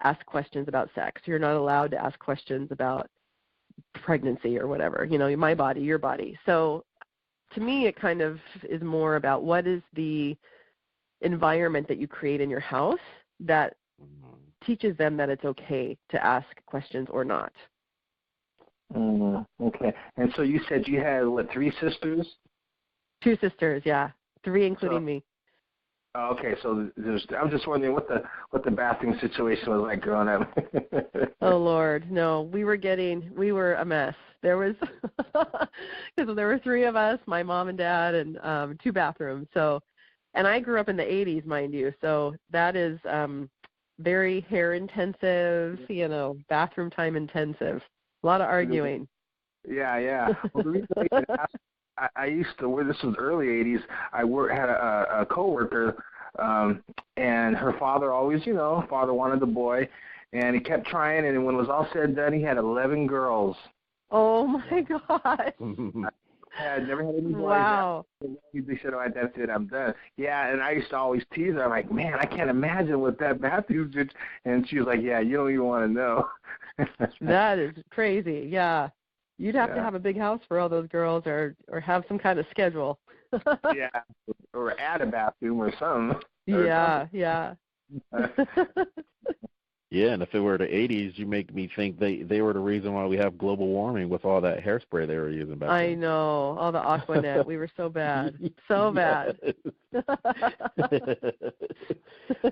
ask questions about sex. You're not allowed to ask questions about pregnancy or whatever, my body, your body. So to me, it kind of is more about what is the environment that you create in your house that teaches them that it's okay to ask questions or not. Okay. And so you said you had, 3 sisters? 2 sisters, 3 including me. Oh, okay, so I'm just wondering what the bathroom situation was like growing up. Oh Lord, no, we were a mess. There was because there were three of us, my mom and dad, and two bathrooms. So, and I grew up in the 80s, mind you. So that is very hair intensive, bathroom time intensive. A lot of arguing. Yeah. Well, the reason I used to, this was early 80s, had a coworker, and her father always, father wanted the boy, and he kept trying, and when it was all said and done, he had 11 girls. Oh, my gosh. I had never had any boys. Wow. They said, oh, that's it, I'm done. Yeah, and I used to always tease her. I'm like, man, I can't imagine what that bathroom did. And she was like, yeah, you don't even want to know. That is crazy, yeah. You'd have to have a big house for all those girls or have some kind of schedule. Yeah, or add a bathroom or something. Yeah. Yeah, and if it were the 80s, you make me think they were the reason why we have global warming with all that hairspray they were using back then. I know, all the Aquanet. We were so bad. So bad.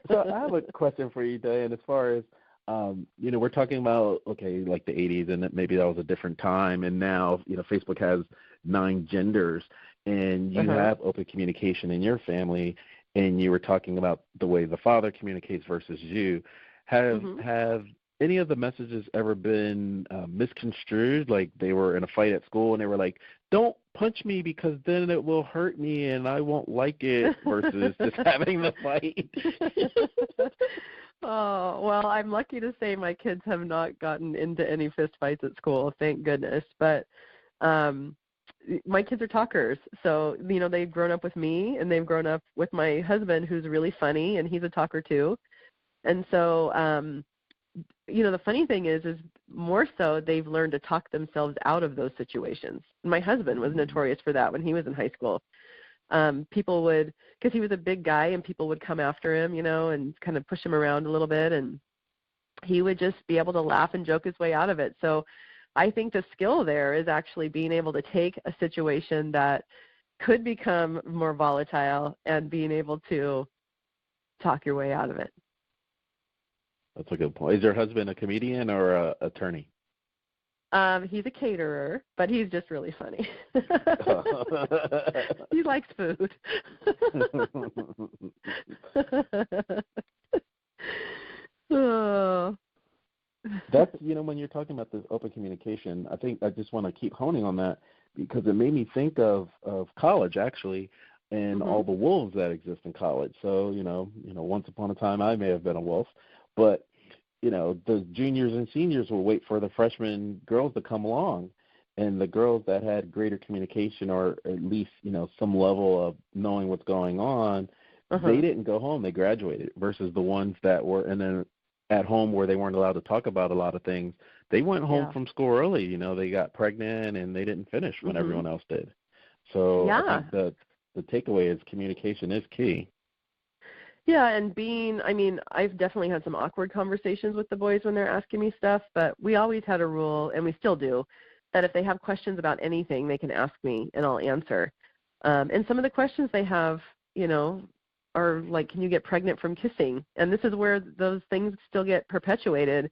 So I have a question for you, Diane, as far as we're talking about, okay, like the 80s, and maybe that was a different time, and now, Facebook has 9 genders, and you have open communication in your family, and you were talking about the way the father communicates versus you. Have any of the messages ever been misconstrued, like they were in a fight at school, and they were like, don't punch me because then it will hurt me and I won't like it, versus just having the fight? Oh, well, I'm lucky to say my kids have not gotten into any fist fights at school, thank goodness. But my kids are talkers. So, they've grown up with me, and they've grown up with my husband, who's really funny, and he's a talker too. And so, the funny thing is more so they've learned to talk themselves out of those situations. My husband was notorious for that when he was in high school. People would, because he was a big guy, and people would come after him, and kind of push him around a little bit, and he would just be able to laugh and joke his way out of it. So I think the skill there is actually being able to take a situation that could become more volatile and being able to talk your way out of it. That's a good point. Is your husband a comedian or an attorney? He's a caterer, but he's just really funny. He likes food. Oh. That's, when you're talking about this open communication, I think I just want to keep honing on that, because it made me think of college, actually, and all the wolves that exist in college. So, once upon a time I may have been a wolf, but the juniors and seniors will wait for the freshman girls to come along, and the girls that had greater communication, or at least, some level of knowing what's going on, they didn't go home, they graduated, versus the ones that were at home where they weren't allowed to talk about a lot of things. They went home from school early, they got pregnant and they didn't finish when everyone else did. So I think the takeaway is communication is key. Yeah, and I've definitely had some awkward conversations with the boys when they're asking me stuff, but we always had a rule, and we still do, that if they have questions about anything, they can ask me and I'll answer. And some of the questions they have, are like, can you get pregnant from kissing? And this is where those things still get perpetuated,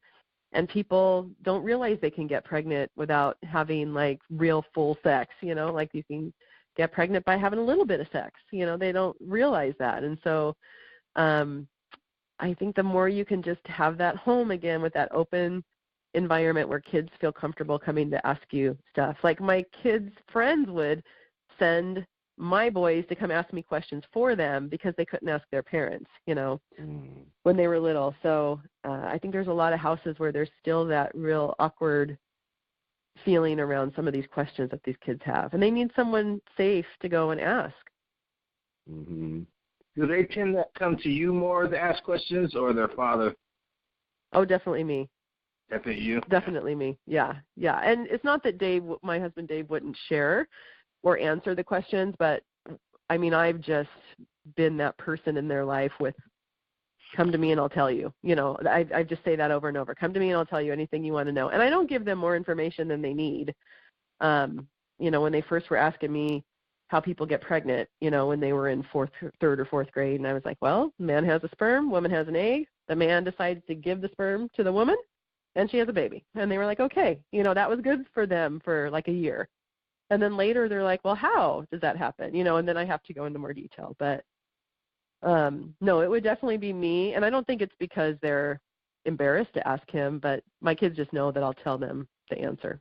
and people don't realize they can get pregnant without having, like, real full sex, like you can get pregnant by having a little bit of sex. They don't realize that. And so I think the more you can just have that home again with that open environment where kids feel comfortable coming to ask you stuff. Like my kids' friends would send my boys to come ask me questions for them because they couldn't ask their parents, when they were little. So I think there's a lot of houses where there's still that real awkward feeling around some of these questions that these kids have. And they need someone safe to go and ask. Mm-hmm. Do they tend to come to you more to ask questions, or their father? Oh, definitely me. Definitely you? Definitely me, yeah. And it's not that my husband Dave wouldn't share or answer the questions, but, I've just been that person in their life with, come to me and I'll tell you. I just say that over and over. Come to me and I'll tell you anything you want to know. And I don't give them more information than they need. When they first were asking me, how people get pregnant, when they were in third or fourth grade. And I was like, well, man has a sperm, woman has an egg. The man decides to give the sperm to the woman, and she has a baby. And they were like, okay, that was good for them for like a year. And then later they're like, well, how does that happen? And then I have to go into more detail. But no, it would definitely be me. And I don't think it's because they're embarrassed to ask him, but my kids just know that I'll tell them the answer.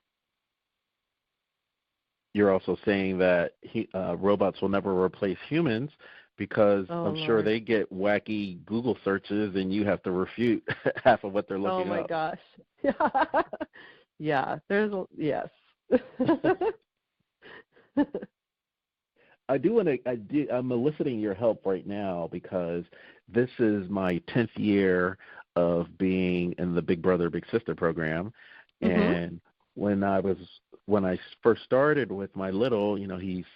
You're also saying that robots will never replace humans because I'm sure they get wacky Google searches and you have to refute half of what they're looking up. Oh, my gosh. Yeah, yes. I'm eliciting your help right now because this is my 10th year of being in the Big Brother, Big Sister program. Mm-hmm. And when I first started with my little, he's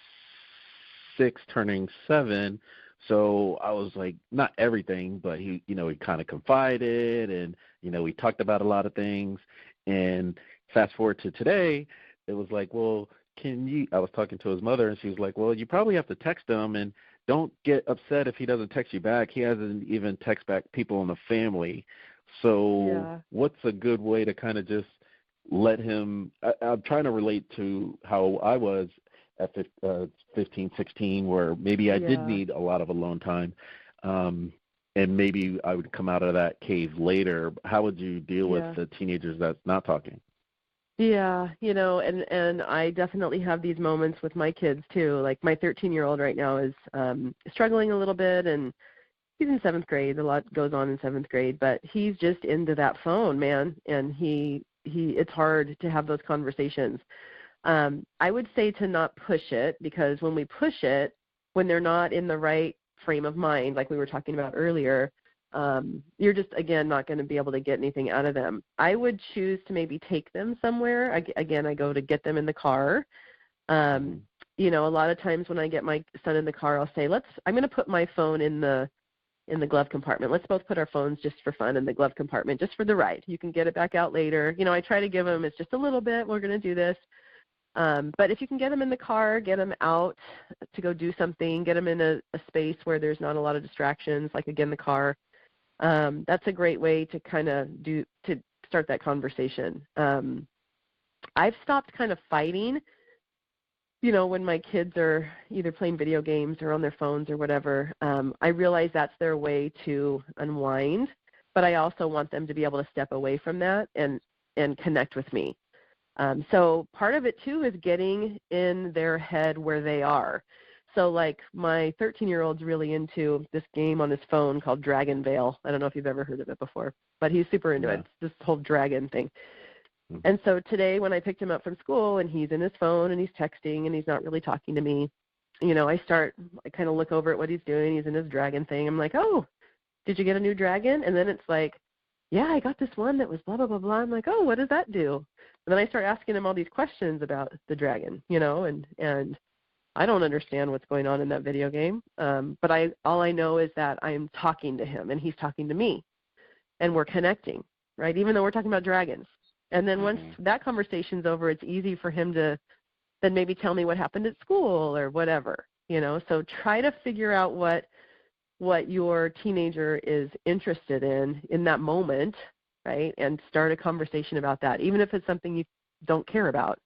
6 turning 7, so I was like, not everything, but he kind of confided and, we talked about a lot of things. And fast forward to today, it was like, well, I was talking to his mother, and she was like, well, you probably have to text him, and don't get upset if he doesn't text you back. He hasn't even text back people in the family. So what's a good way to kind of just let him I'm trying to relate to how I was at 15, 16, where maybe I did need a lot of alone time, and maybe I would come out of that cave later. How would you deal with the teenagers that's not talking? Yeah, and I definitely have these moments with my kids too. Like my 13-year-old right now is struggling a little bit, and he's in 7th grade. A lot goes on in 7th grade, but he's just into that phone, man, and it's hard to have those conversations. I would say to not push it, because when we push it, when they're not in the right frame of mind, like we were talking about earlier, you're just, again, not going to be able to get anything out of them. I would choose to maybe take them somewhere. I go to get them in the car. A lot of times when I get my son in the car, I'll say, I'm going to put my phone in the glove compartment. Let's both put our phones just for fun in the glove compartment, just for the ride. You can get it back out later. I try to give them, it's just a little bit, we're going to do this. But if you can get them in the car, get them out to go do something, get them in a space where there's not a lot of distractions, like, again, the car, that's a great way to kind of start that conversation. I've stopped kind of fighting, when my kids are either playing video games or on their phones or whatever. I realize that's their way to unwind, but I also want them to be able to step away from that and connect with me. So part of it, too, is getting in their head where they are. So, like, my 13-year-old's really into this game on his phone called Dragon Veil. I don't know if you've ever heard of it before, but he's super into it. It's this whole dragon thing. And so today when I picked him up from school and he's in his phone and he's texting and he's not really talking to me, I kind of look over at what he's doing. He's in his dragon thing. I'm like, oh, did you get a new dragon? And then it's like, yeah, I got this one that was blah, blah, blah, blah. I'm like, oh, what does that do? And then I start asking him all these questions about the dragon, and I don't understand what's going on in that video game. But all I know is that I'm talking to him and he's talking to me, and we're connecting, right? Even though we're talking about dragons. And then once that conversation's over, it's easy for him to then maybe tell me what happened at school or whatever, So try to figure out what your teenager is interested in that moment, right? And start a conversation about that, even if it's something you don't care about.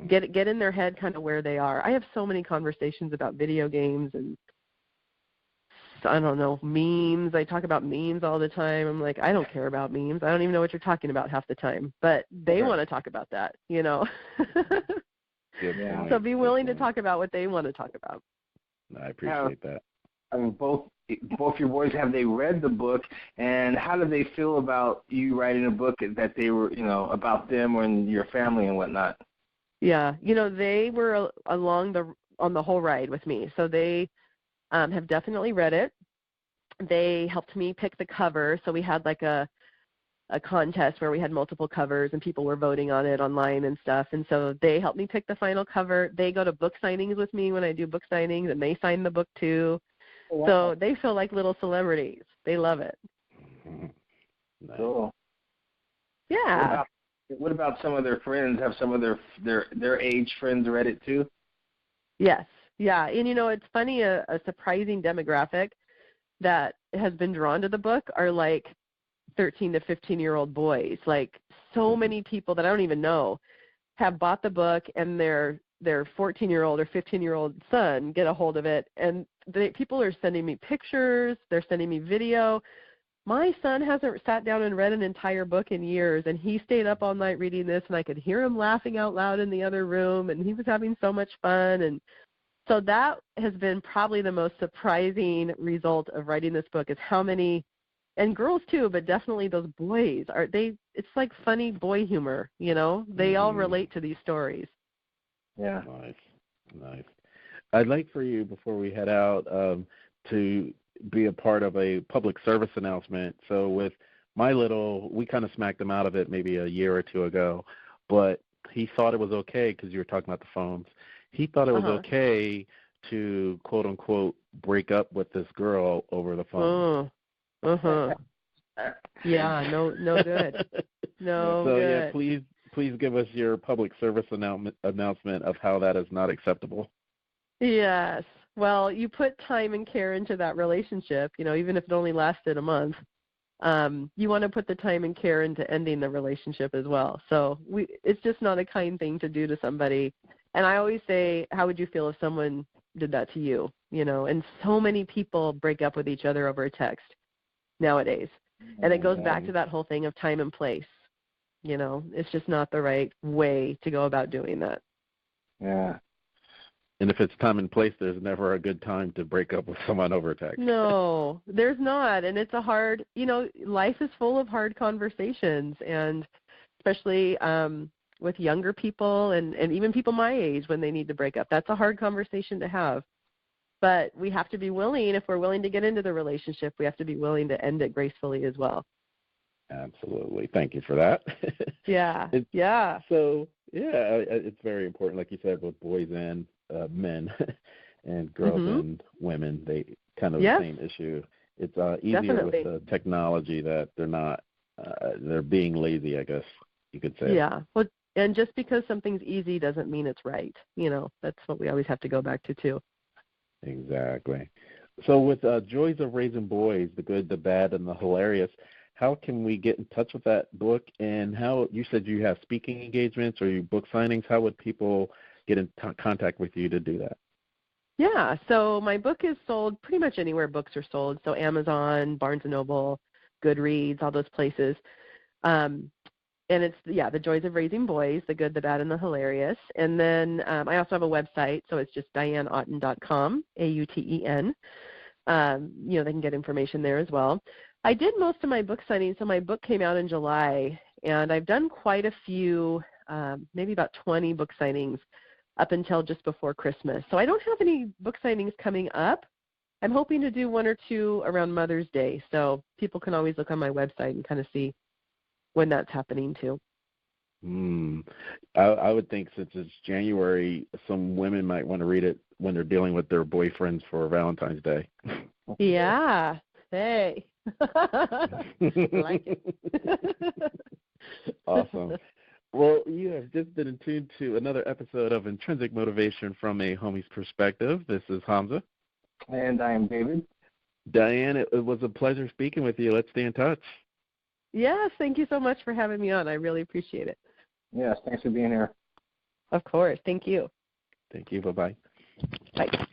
Get in their head kind of where they are. I have so many conversations about video games and, I don't know, memes. I talk about memes all the time. I'm like, I don't care about memes. I don't even know what you're talking about half the time. But they want to talk about that, So be willing to talk about what they want to talk about. I appreciate that. I mean, both your boys, have they read the book, and how do they feel about you writing a book that they were, about them and your family and whatnot? Yeah, they were on the whole ride with me, so they have definitely read it. They helped me pick the cover, so we had like a contest where we had multiple covers and people were voting on it online and stuff, and so they helped me pick the final cover. They go to book signings with me when I do book signings, and they sign the book too. Oh, wow. So they feel like little celebrities. They love it. Cool. Yeah. What about some of their friends? Have some of their age friends read it too? Yes. Yeah, and it's funny, a surprising demographic that has been drawn to the book are like 13 to 15-year-old boys. Like so many people that I don't even know have bought the book, and their 14-year-old or 15-year-old son get a hold of it, and people are sending me pictures, they're sending me video. My son hasn't sat down and read an entire book in years, and he stayed up all night reading this, and I could hear him laughing out loud in the other room, and he was having so much fun. And so that has been probably the most surprising result of writing this book, is how many, and girls too, but definitely those boys, it's like funny boy humor, They all relate to these stories. Yeah. Nice. I'd like for you, before we head out, to be a part of a public service announcement. So with we kind of smacked him out of it maybe a year or two ago, but he thought it was okay, because you were talking about the phones. He thought it was okay to, quote unquote, break up with this girl over the phone. Yeah, no good. No so, good. Yeah, please give us your public service announcement of how that is not acceptable. Yes. Well, you put time and care into that relationship, even if it only lasted a month. You want to put the time and care into ending the relationship as well. So it's just not a kind thing to do to somebody. And I always say, how would you feel if someone did that to you? And so many people break up with each other over a text nowadays. And it goes back to that whole thing of time and place. It's just not the right way to go about doing that. Yeah. And if it's time and place, there's never a good time to break up with someone over text. No, there's not. And it's a hard, life is full of hard conversations, and especially with younger people and even people my age when they need to break up. That's a hard conversation to have. But we have to be willing, if we're willing to get into the relationship, we have to be willing to end it gracefully as well. Absolutely. Thank you for that. Yeah. So, it's very important, like you said, with boys and men and girls and women, they kind of the same issue. It's easier with the technology that they're not, they're being lazy, I guess you could say. Yeah. Well, and just because something's easy doesn't mean it's right. That's what we always have to go back to too. Exactly. So with Joys of Raising Boys, the good, the bad, and the hilarious, how can we get in touch with that book? And how, you said you have speaking engagements or you book signings. How would people get in contact with you to do that? Yeah, so my book is sold pretty much anywhere books are sold. So Amazon, Barnes & Noble, Goodreads, all those places. And it's, The Joys of Raising Boys, the good, the bad, and the hilarious. And then I also have a website, so it's just DianeAuten.com, AUTEN. They can get information there as well. I did most of my book signings, so my book came out in July, and I've done quite a few, maybe about 20 book signings up until just before Christmas. So I don't have any book signings coming up. I'm hoping to do one or two around Mother's Day, so people can always look on my website and kind of see when that's happening too. I would think since it's January, some women might want to read it when they're dealing with their boyfriends for Valentine's Day. Yeah. Hey. Like it. Awesome. Well, you have just been tuned to another episode of Intrinsic Motivation from a Homie's Perspective. This is Hamza. And I am David. Diane, it was a pleasure speaking with you. Let's stay in touch. Yes, thank you so much for having me on. I really appreciate it. Yes, thanks for being here. Of course. Thank you. Thank you. Bye-bye. Bye.